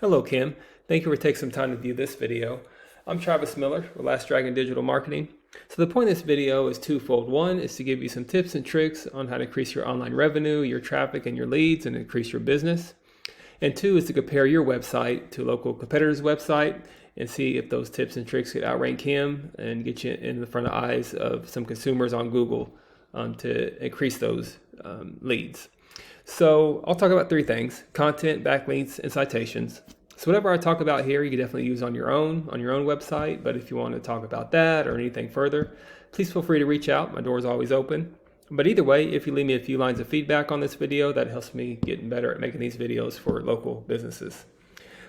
Hello, Kim. Thank you for taking some time to view this video. I'm Travis Miller with Last Dragon Digital Marketing. So the point of this video is twofold. One is to give you some tips and tricks on how to increase your online revenue, your traffic, and your leads, and increase your business. And two is to compare your website to a local competitor's website and see if those tips and tricks could outrank him and get you in the front of eyes of some consumers on Google to increase those leads. So I'll talk about three things: content, backlinks, and citations. So whatever I talk about here, you can definitely use on your own website. But if you want to talk about that or anything further, please feel free to reach out. My door is always open. But either way, if you leave me a few lines of feedback on this video, that helps me get better at making these videos for local businesses.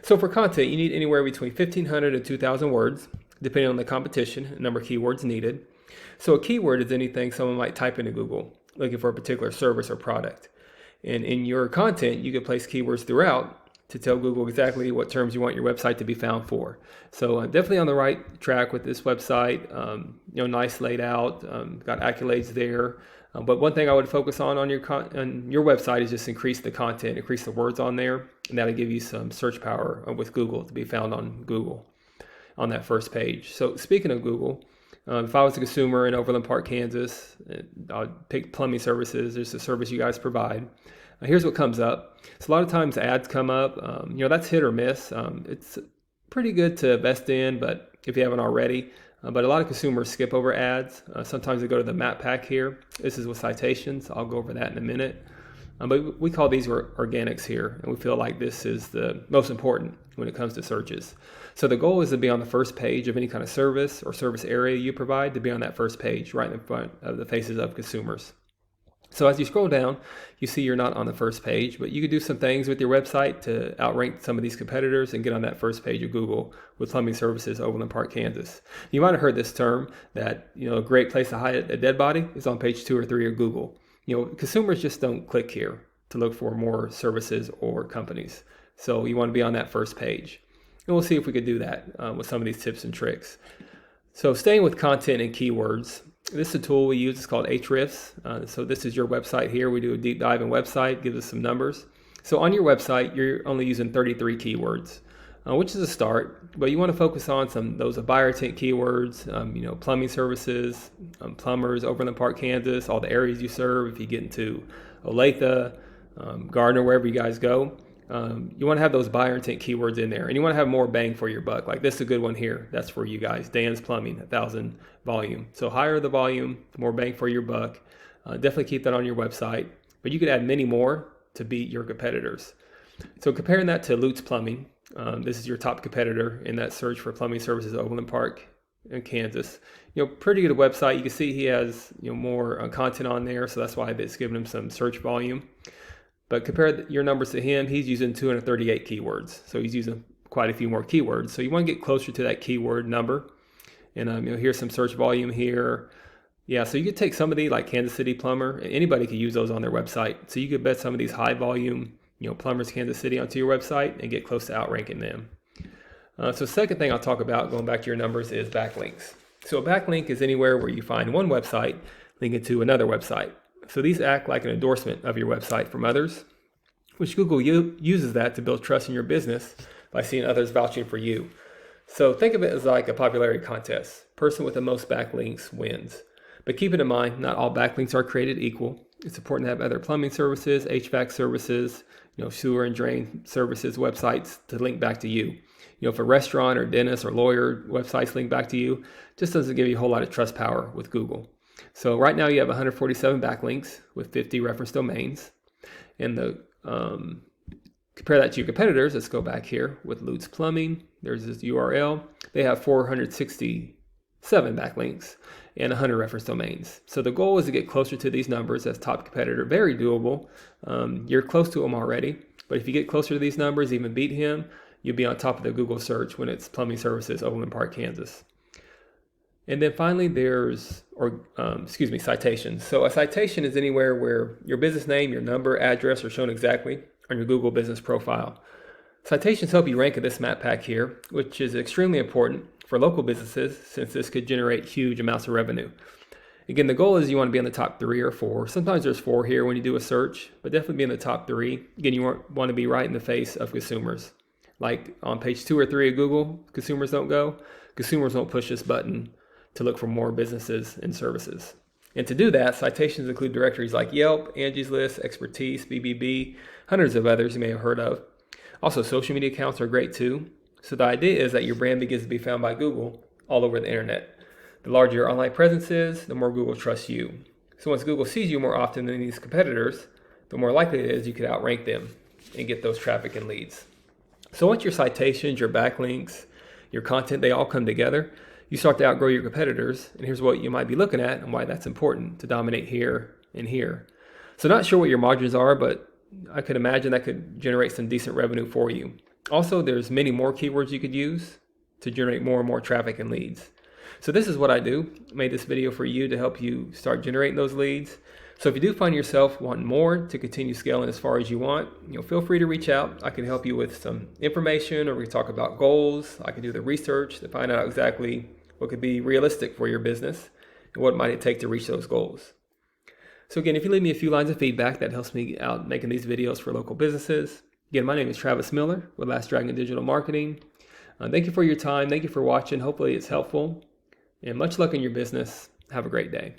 So for content, you need anywhere between 1,500 and 2,000 words, depending on the competition and number of keywords needed. So a keyword is anything someone might type into Google looking for a particular service or product. And in your content, you can place keywords throughout to tell Google exactly what terms you want your website to be found for. So definitely on the right track with this website. Nice laid out, got accolades there. But one thing I would focus on your website is just increase the content, increase the words on there, and that'll give you some search power with Google to be found on Google on that first page. So speaking of Google, if I was a consumer in Overland Park, Kansas, I'd pick plumbing services. There's a service you guys provide. Here's what comes up. So a lot of times ads come up. That's hit or miss. It's pretty good to invest in, but if you haven't already. But a lot of consumers skip over ads. Sometimes they go to the map pack here. This is with citations. I'll go over that in a minute. But we call these organics here, and we feel like this is the most important when it comes to searches. So the goal is to be on the first page of any kind of service or service area you provide, to be on that first page right in front of the faces of consumers. So as you scroll down, you see you're not on the first page, but you can do some things with your website to outrank some of these competitors and get on that first page of Google with plumbing services Overland Park, Kansas. You might have heard this term that, a great place to hide a dead body is on page 2 or 3 of Google. Consumers just don't click here to look for more services or companies. So you want to be on that first page. And we'll see if we could do that with some of these tips and tricks. So staying with content and keywords, this is a tool we use. It's called Ahrefs. So this is your website here. We do a deep dive in website, gives us some numbers. So on your website, you're only using 33 keywords, which is a start. But you want to focus on those buyer intent keywords, plumbing services, plumbers, Overland Park, Kansas, all the areas you serve. If you get into Olathe, Gardner, wherever you guys go, you want to have those buyer intent keywords in there, and you want to have more bang for your buck. Like this is a good one here. That's for you guys. Dan's Plumbing, 1,000 volume. So higher the volume, more bang for your buck. Definitely keep that on your website, but you could add many more to beat your competitors. So comparing that to Lutz Plumbing, this is your top competitor in that search for plumbing services, Overland Park in Kansas. Pretty good website. You can see he has more content on there, so that's why it's giving him some search volume. But compare your numbers to him, he's using 238 keywords. So he's using quite a few more keywords. So you want to get closer to that keyword number. And here's some search volume here. Yeah, so you could take somebody like Kansas City Plumber. Anybody could use those on their website. So you could bet some of these high volume, plumbers Kansas City onto your website and get close to outranking them. So second thing I'll talk about, going back to your numbers, is backlinks. So a backlink is anywhere where you find one website linking to another website. So these act like an endorsement of your website from others, which Google uses that to build trust in your business by seeing others vouching for you. So think of it as like a popularity contest. Person with the most backlinks wins. But keep it in mind, not all backlinks are created equal. It's important to have other plumbing services, HVAC services, sewer and drain services websites to link back to you. If a restaurant or dentist or lawyer websites link back to you, just doesn't give you a whole lot of trust power with Google. So right now you have 147 backlinks with 50 reference domains. And compare that to your competitors. Let's go back here with Lutz Plumbing. There's this URL. They have 467 backlinks and 100 reference domains. So the goal is to get closer to these numbers as top competitor. Very doable. You're close to him already. But if you get closer to these numbers, even beat him, you'll be on top of the Google search when it's plumbing services, Overland Park, Kansas. And then finally, there's citations. So a citation is anywhere where your business name, your number, address are shown exactly on your Google business profile. Citations help you rank in this map pack here, which is extremely important for local businesses since this could generate huge amounts of revenue. Again, the goal is you want to be in the top 3 or 4. Sometimes there's 4 here when you do a search, but definitely be in the top 3. Again, you want to be right in the face of consumers like on page 2 or 3 of Google, consumers don't go. Consumers won't push this button to look for more businesses and services. And to do that, citations include directories like Yelp, Angie's List, Expertise, BBB, hundreds of others you may have heard of. Also, social media accounts are great too. So the idea is that your brand begins to be found by Google all over the internet. The larger your online presence is, the more Google trusts you. So once Google sees you more often than these competitors, the more likely it is you could outrank them and get those traffic and leads. So once your citations, your backlinks, your content, they all come together, you start to outgrow your competitors. And here's what you might be looking at and why that's important to dominate here and here. So not sure what your margins are, but I could imagine that could generate some decent revenue for you. Also, there's many more keywords you could use to generate more and more traffic and leads. So this is what I do. I made this video for you to help you start generating those leads. So if you do find yourself wanting more to continue scaling as far as you want, feel free to reach out. I can help you with some information, or we can talk about goals. I can do the research to find out exactly what could be realistic for your business and what might it take to reach those goals. So again, if you leave me a few lines of feedback, that helps me out making these videos for local businesses. Again, my name is Travis Miller with Last Dragon Digital Marketing. Thank you for your time. Thank you for watching. Hopefully it's helpful. And much luck in your business. Have a great day.